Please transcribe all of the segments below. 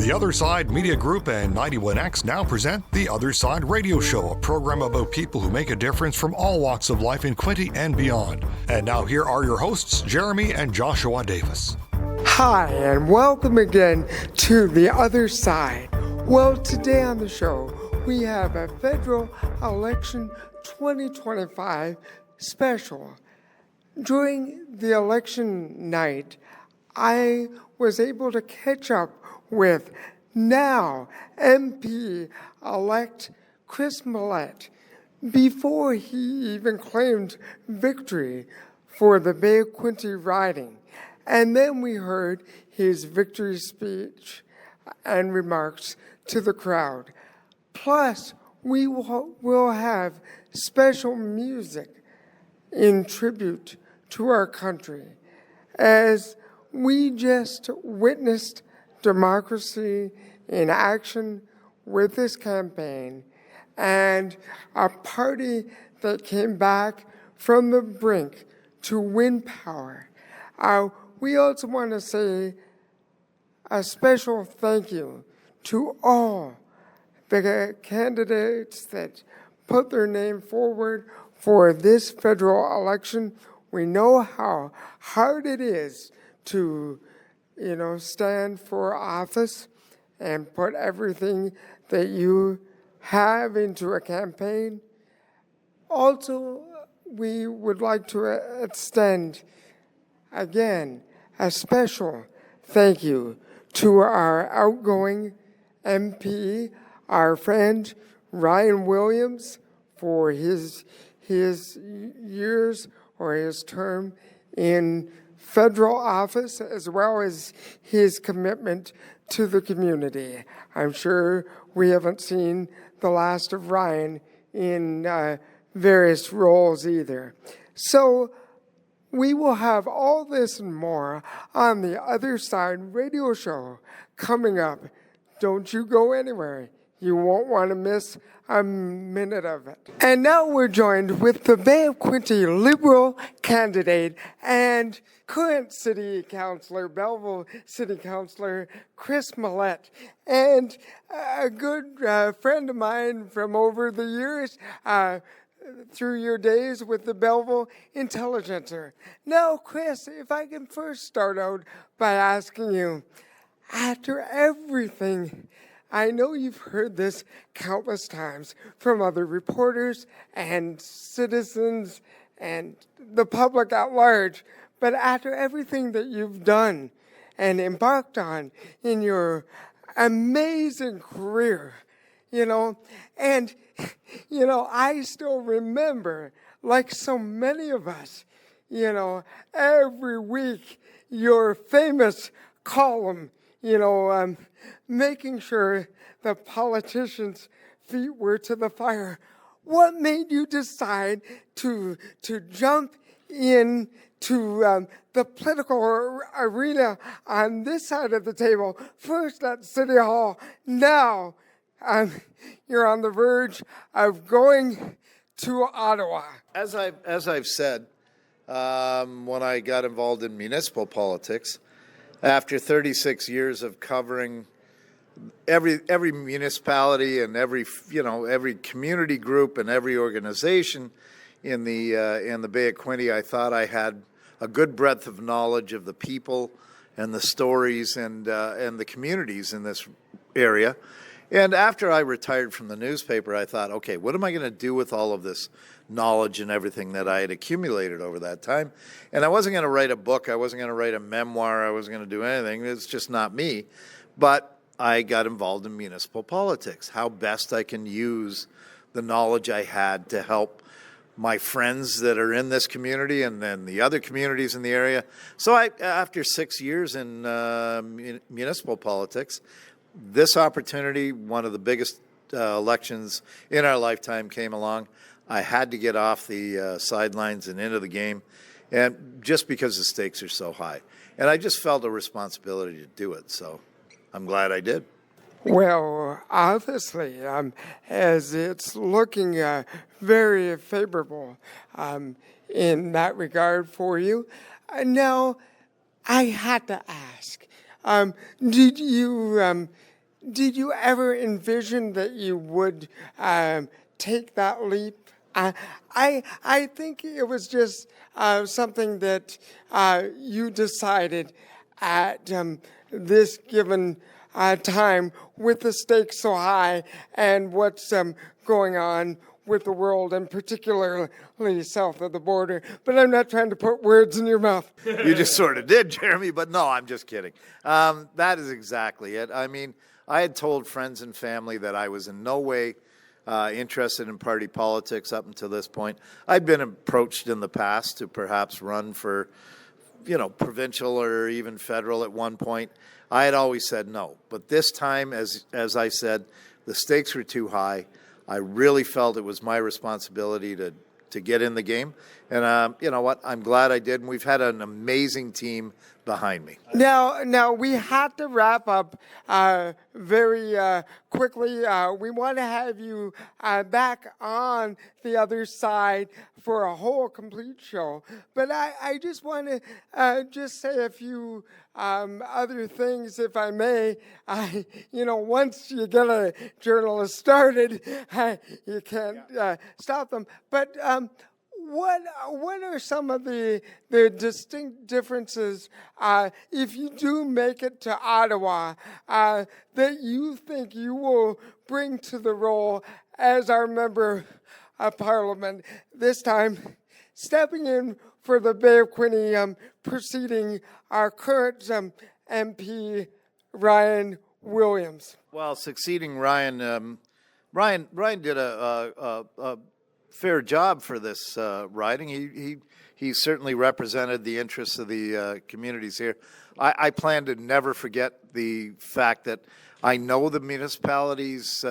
The Other Side Media Group and 91X now present The Other Side Radio Show, a program about people who make a difference from all walks of life in Quinte and beyond. And now here are your hosts, Jeremy and Joshua Davis. Hi, and welcome again to The Other Side. Well, today on the show, we have a federal election 2025 special. During the election night, I was able to catch up with now MP-elect Chris Malette before he even claimed victory for the Bay of Quinte riding. And then we heard his victory speech and remarks to the crowd. Plus, we will have special music in tribute to our country as we just witnessed democracy in action with this campaign and a party that came back from the brink to win power. We also want to say a special thank you to all the candidates that put their name forward for this federal election. We know how hard it is to stand for office and put everything that you have into a campaign. Also, we would like to extend, again, a special thank you to our outgoing MP, our friend Ryan Williams, for his years or his term in federal office, as well as his commitment to the community. I'm sure we haven't seen the last of Ryan in various roles either. So we will have all this and more on the Other Side Radio Show coming up. Don't you go anywhere. You won't want to miss a minute of it. And now we're joined with the Bay of Quinte Liberal candidate and current City Councilor, Belleville City Councilor, Chris Malette, and a good friend of mine from over the years, through your days with the Belleville Intelligencer. Now, Chris, if I can first start out by asking you, after everything, I know you've heard this countless times from other reporters and citizens and the public at large, but after everything that you've done and embarked on in your amazing career, I still remember, like so many of us, every week, your famous column, making sure the politicians' feet were to the fire. What made you decide to jump into the political arena on this side of the table, first at City Hall, now you're on the verge of going to Ottawa? As I've said, when I got involved in municipal politics, after 36 years of covering every municipality and every community group and every organization in the Bay of Quinte, I thought I had a good breadth of knowledge of the people and the stories and the communities in this area. And after I retired from the newspaper, I thought, okay, what am I going to do with all of this knowledge and everything that I had accumulated over that time? And I wasn't going to write a book. I wasn't going to write a memoir. I wasn't going to do anything. It's just not me. But I got involved in municipal politics, how best I can use the knowledge I had to help my friends that are in this community and then the other communities in the area. So after 6 years in municipal politics, this opportunity, one of the biggest elections in our lifetime, came along. I had to get off the sidelines and into the game, and just because the stakes are so high. And I just felt a responsibility to do it, so I'm glad I did. Well, obviously, as it's looking very favorable in that regard for you. Now, I had to ask, did you did you ever envision that you would take that leap? I think it was just something that you decided at this given time with the stakes so high and what's going on with the world, and particularly south of the border. But I'm not trying to put words in your mouth. You just sort of did, Jeremy, but no, I'm just kidding. That is exactly it. I mean, I had told friends and family that I was in no way interested in party politics up until this point. I'd been approached in the past to perhaps run for, provincial or even federal at one point. I had always said no. But this time, as I said, the stakes were too high. I really felt it was my responsibility to get in the game. And you know what? I'm glad I did. And we've had an amazing team behind me. Now we have to wrap up very quickly. We want to have you back on the other side for a whole complete show. But I just want to just say a few other things, if I may. Once you get a journalist started, you can't stop them. But what are some of the distinct differences, if you do make it to Ottawa, that you think you will bring to the role as our member of Parliament, this time stepping in for the Bay of Quinte, preceding our current MP, Ryan Williams? Well, succeeding Ryan, Ryan did a fair job for this riding. He certainly represented the interests of the communities here. I plan to never forget the fact that I know the municipality's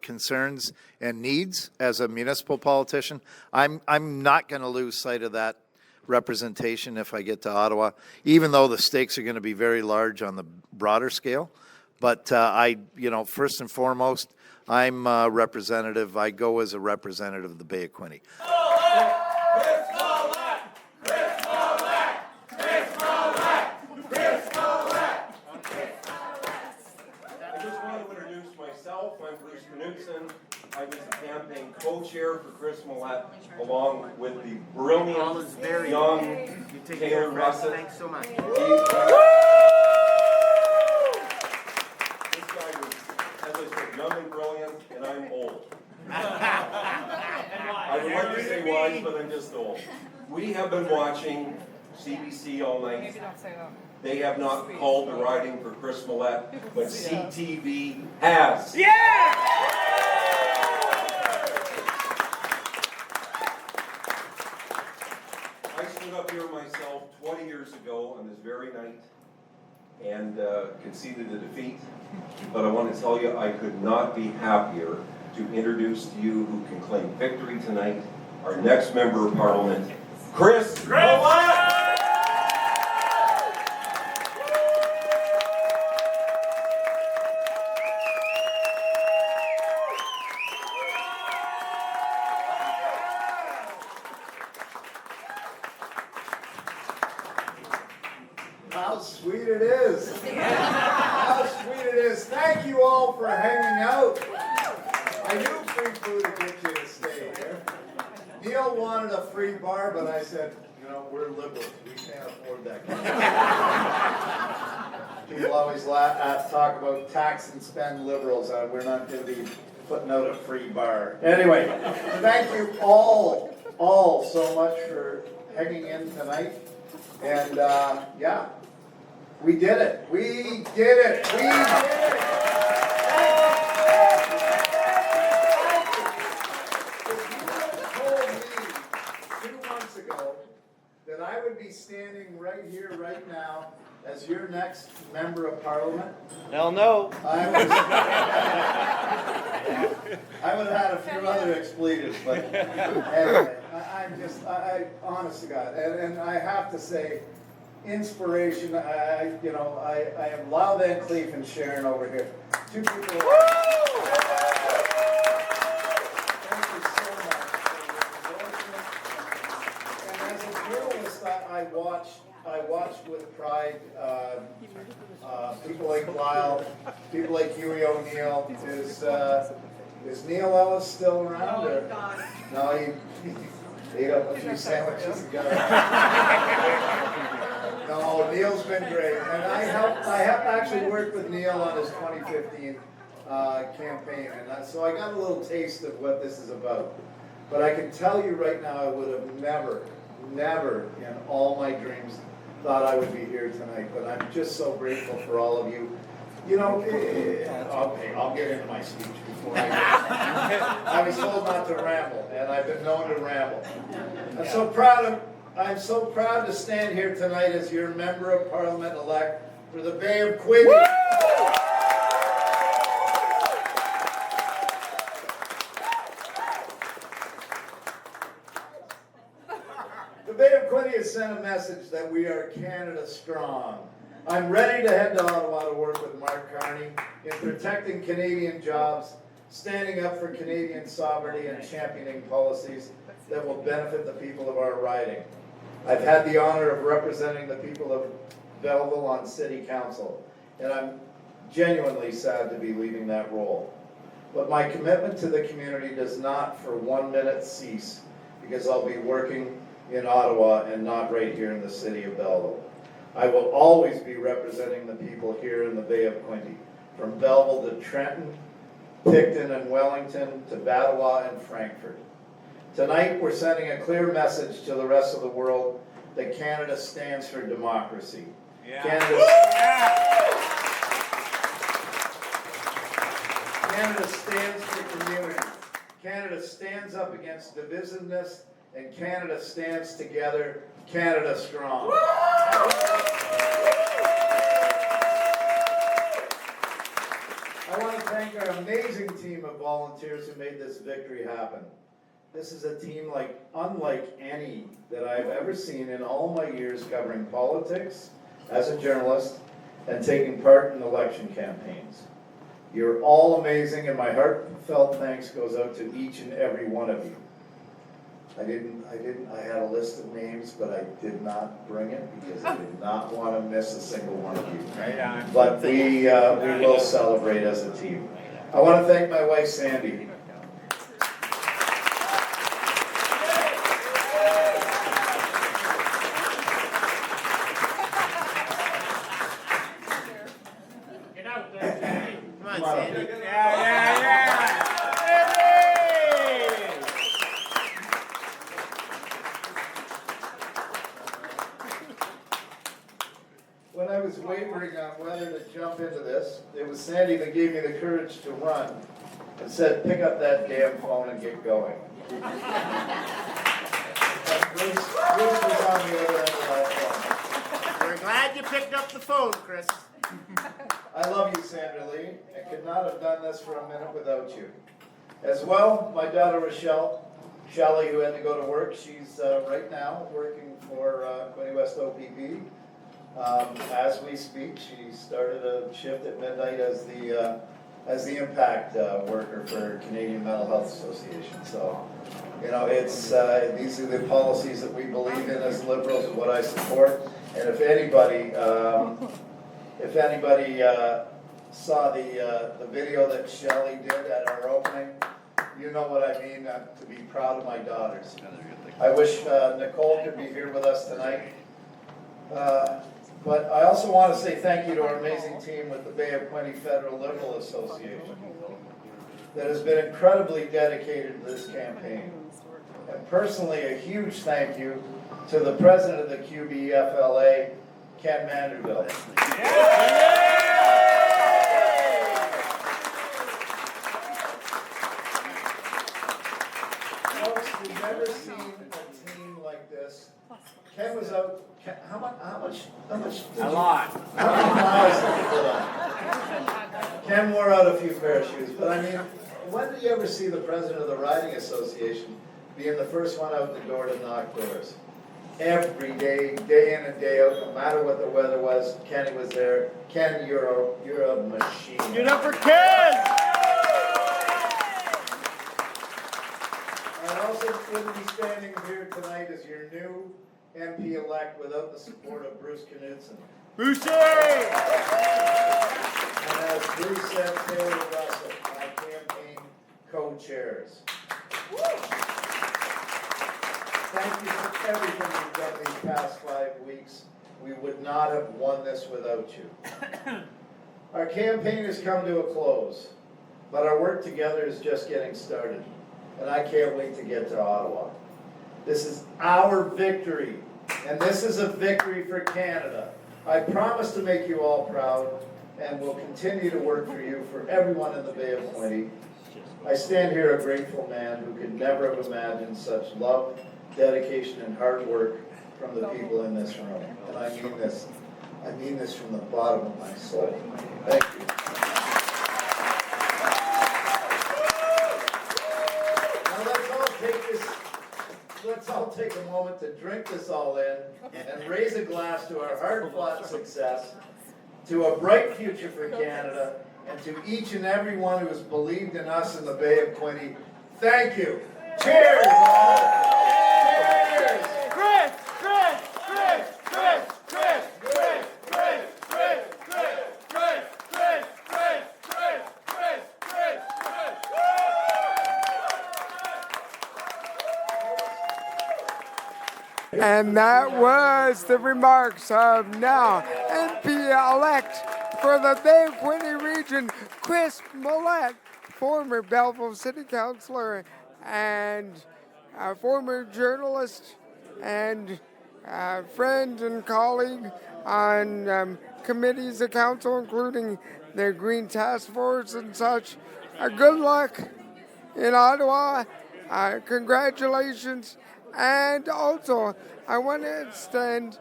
concerns and needs as a municipal politician. I'm not going to lose sight of that representation if I get to Ottawa, even though the stakes are going to be very large on the broader scale. But first and foremost, I'm a representative. I go as a representative of the Bay of Quinte. I'm Bruce Knudsen. I was the campaign co-chair for Chris Malette, along with the brilliant young Taylor Russett. Thanks so much. This guy was, as I said, young and brilliant, and I'm old. I would like to say wise, but I'm just old. We have been watching CBC all night. Maybe don't say that. They have not called the riding for Chris Malette, but CTV has. Yeah! I stood up here myself 20 years ago on this very night and conceded a defeat. But I want to tell you, I could not be happier to introduce to you who can claim victory tonight, our next member of Parliament, Chris Malette! How sweet it is. How sweet it is. Thank you all for hanging out. I knew free food would get you to stay here. Neil wanted a free bar, but I said, we're liberals. We can't afford that kind of People always talk about tax and spend liberals. We're not going to be putting out a free bar. Anyway, thank you all so much for hanging in tonight. And we did it. We did it. We did it. If you had told me 2 months ago that I would be standing right here, right now, as your next member of Parliament, Hell no. I would have had a few other expletives, but anyway, I honest to God, and I have to say, inspiration. I have Lau Van Cleef and Sharon over here. Two people. Thank you so much for your endorsement. And as a journalist, I I watched with pride people like Lyle, people like Huey O'Neill. Is Neil Ellis still around? No, Or? he's gone. No, he ate up a few sandwiches and got No, Neil's been great. And I have actually worked with Neil on his 2015 campaign. And so I got a little taste of what this is about. But I can tell you right now, I would have never in all my dreams thought I would be here tonight. But I'm just so grateful for all of you. You know, okay, I'll get into my speech before I was told not to ramble, and I've been known to ramble. I'm so proud to stand here tonight as your member of Parliament-elect for the Bay of Quinte. The Bay of Quinte has sent a message that we are Canada strong. I'm ready to head to Ottawa to work with Mark Carney in protecting Canadian jobs, standing up for Canadian sovereignty, and championing policies that will benefit the people of our riding. I've had the honor of representing the people of Belleville on City Council, and I'm genuinely sad to be leaving that role. But my commitment to the community does not for 1 minute cease, because I'll be working in Ottawa and not right here in the city of Belleville. I will always be representing the people here in the Bay of Quinte, from Belleville to Trenton, Picton and Wellington to Ottawa and Frankfurt. Tonight we're sending a clear message to the rest of the world that Canada stands for democracy. Yeah. Canada stands for community. Canada stands up against divisiveness, and Canada stands together. Canada strong. I want to thank our amazing team of volunteers who made this victory happen. This is a team unlike any that I've ever seen in all my years covering politics as a journalist and taking part in election campaigns. You're all amazing, and my heartfelt thanks goes out to each and every one of you. I had a list of names, but I did not bring it because I did not want to miss a single one of you. But we will celebrate as a team. I want to thank my wife, Sandy. Get out there, Sandy. Come on, Come on. Sandy. Yeah. When I was wavering on whether to jump into this, it was Sandy that gave me the courage to run and said, pick up that damn phone and get going. And Bruce was on the other end of that phone. We're glad you picked up the phone, Chris. I love you, Sandra Lee, and could not have done this for a minute without you. As well, my daughter Rochelle, Shelley, who had to go to work, she's right now working for Quinte West OPP. As we speak, she started a shift at midnight as the impact worker for Canadian Mental Health Association. So, you know, it's these are the policies that we believe in as Liberals and what I support. And if anybody saw the video that Shelley did at our opening, you know what I mean. To be proud of my daughters. I wish Nicole could be here with us tonight. But I also want to say thank you to our amazing team with the Bay of Quinte Federal Liberal Association that has been incredibly dedicated to this campaign. And personally, a huge thank you to the president of the QBFLA, Ken Manderville. Folks, we've never seen a team like this. Ken was out. How much? A lot. How many miles did you put on? Ken wore out a few pair of shoes, but I mean, when did you ever see the president of the Riding Association being the first one out the door to knock doors? Every day, day in and day out, no matter what the weather was, Kenny was there. Ken, you're a machine. Get up for Ken! I also wouldn't be standing here tonight as your new MP-elect without the support of Bruce Knudsen. Brucey! And as Bruce said, Taylor Russell, my campaign co-chairs. Thank you for everything you've done these past 5 weeks. We would not have won this without you. Our campaign has come to a close, but our work together is just getting started, and I can't wait to get to Ottawa. This is our victory, and this is a victory for Canada. I promise to make you all proud, and will continue to work for you, for everyone in the Bay of Quinte. I stand here a grateful man who could never have imagined such love, dedication, and hard work from the people in this room. And I mean this from the bottom of my soul. Thank you. Now let's all take a moment to drink this all in and raise a glass to our hard-fought success, to a bright future for Canada, and to each and every one who has believed in us in the Bay of Quinte. Thank you. Cheers, all. Cheers. Chris! Chris! Chris! Chris! Chris! Chris! Chris! Chris! Chris! Chris! Chris! Chris! Chris! Chris! Chris! And that was the remarks of now MP-elect for the Bay of Quinte region, Chris Malette, former Belleville City Councillor and a former journalist and friend and colleague on committees of council, including the Green Task Force and such. Good luck in Ottawa. Congratulations. And also, I want to extend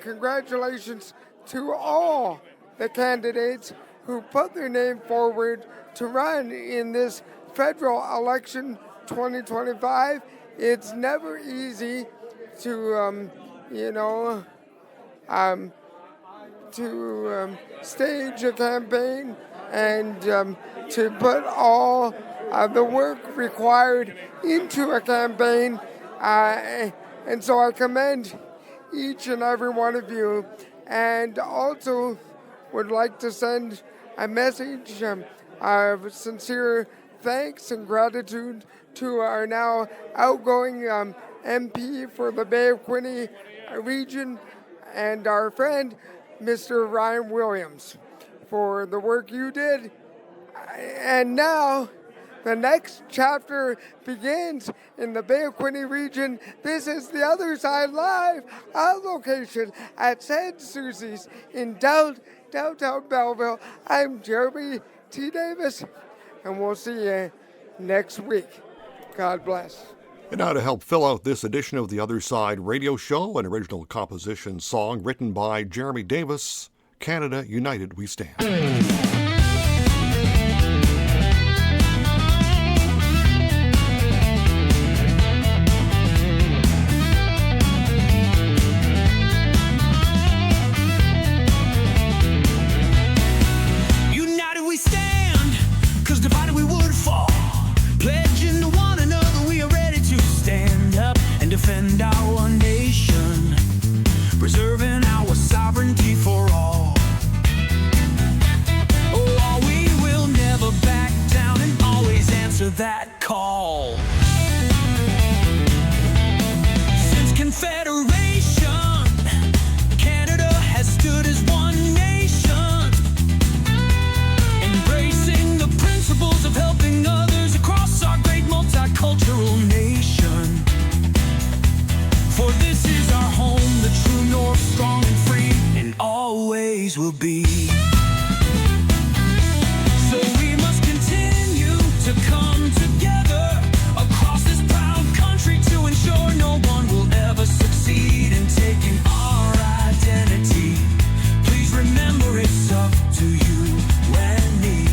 congratulations to all the candidates who put their name forward to run in this federal election 2025. It's never easy to, stage a campaign and to put all the work required into a campaign. And so I commend each and every one of you, and also would like to send a message of sincere thanks and gratitude to our now outgoing MP for the Bay of Quinte region and our friend, Mr. Ryan Williams, for the work you did. And now, the next chapter begins in the Bay of Quinte region. This is The Other Side Live, our location at San Susie's in downtown Belleville. I'm Jeremy T. Davis, and we'll see you next week. God bless. And now to help fill out this edition of The Other Side radio show, an original composition song written by Jeremy Davis, Canada United We Stand. Defend our nation, preserving our sovereignty for all. Oh, we will never back down and always answer that call. Since Confederation, Canada has stood as one nation, embracing the principles of helping others across our great multicultural nation. For this is our home, the true north, strong and free, and always will be. So we must continue to come together across this proud country to ensure no one will ever succeed in taking our identity. Please remember it's up to you and me,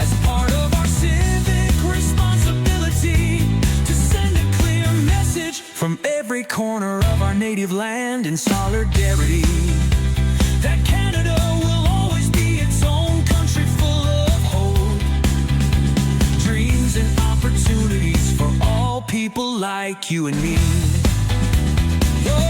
as part of our civic responsibility, to send a clear message from every corner of our native land in solidarity, that Canada will always be its own country full of hope, dreams and opportunities for all people like you and me. Whoa.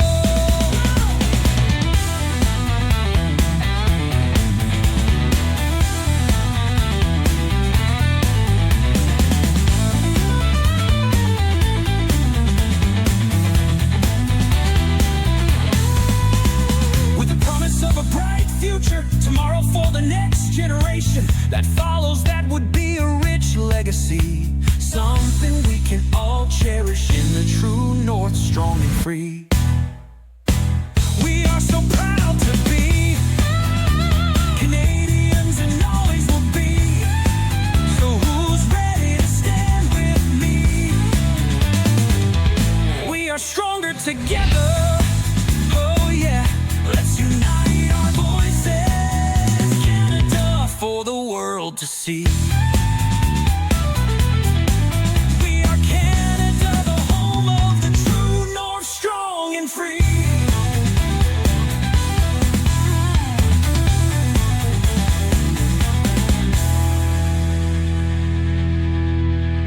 that follows that would be a rich legacy, something we can all cherish in the true north, strong and free. We are so proud to be Canadians and always will be. So who's ready to stand with me? We are stronger together. Oh yeah, let's unite our voices. Canada for the world to see. We are Canada, the home of the true north, strong and free.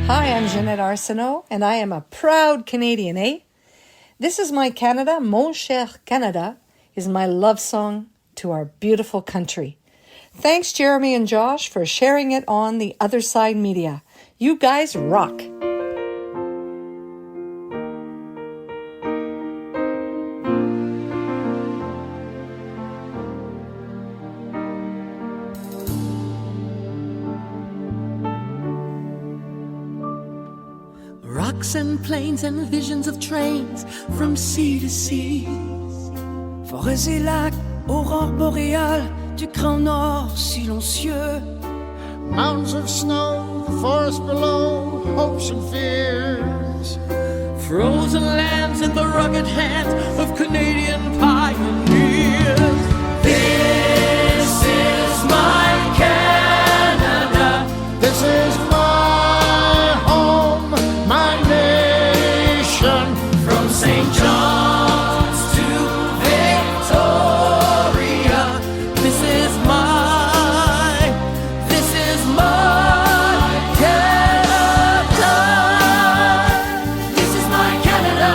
Hi, I'm Jeanette Arsenault, and I am a proud Canadian, eh? This is my Canada, Mon cher Canada, is my love song to our beautiful country. Thanks, Jeremy and Josh, for sharing it on the Other Side Media. You guys rock. Rocks and plains and visions of trains from sea to sea. Forêts et lacs, aurore boréale du grand nord silencieux. Mountains of snow, the forest below, hopes and fears. Frozen lands in the rugged hands of Canadian pioneers. This is my Canada. This is my home, my nation. From St. John's to Victoria. This is my Canada. This is my Canada.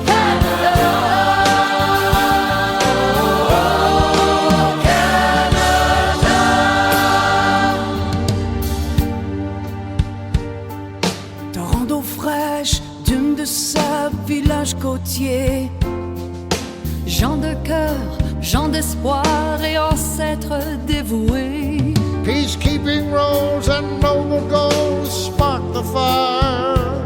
Canada. Oh, Canada. Torrent d'eau fraîche, dunes de sable, village côtier. Gens de cœur, gens d'espoir et ancêtres dévoués. Peacekeeping roles and noble goals spark the fire.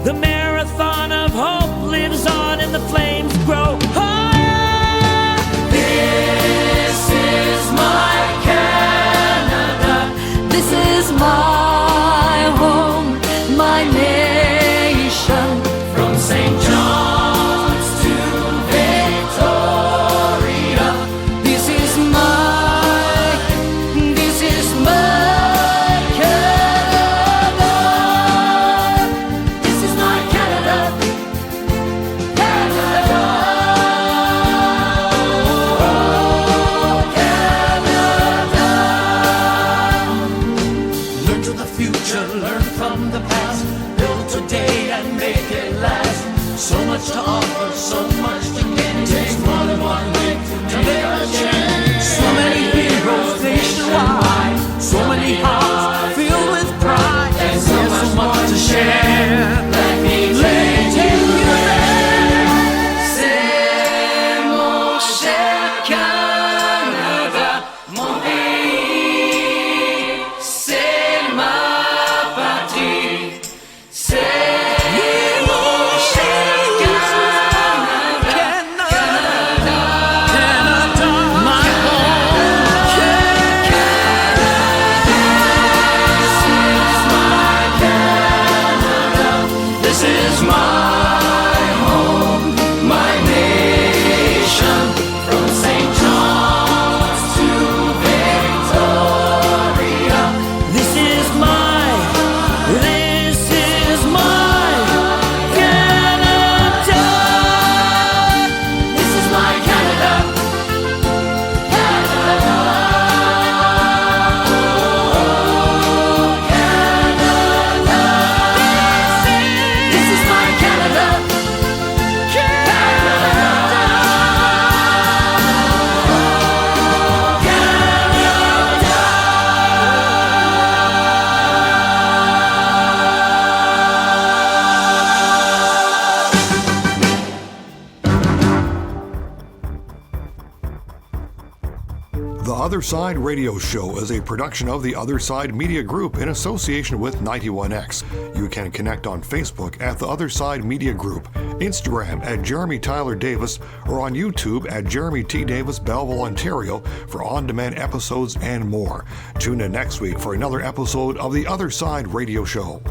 The marathon of hope lives on and the flames grow higher. This is my Canada. This is my home, my nation. From St. John's to Victoria. This is my Canada. This is my Canada. Canada. The Other Side Radio Show is a production of the Other Side Media Group in association with 91X. You can connect on Facebook at The Other Side Media Group, Instagram at Jeremy Tyler Davis, or on YouTube at Jeremy T. Davis, Belleville, Ontario for on-demand episodes and more. Tune in next week for another episode of The Other Side Radio Show.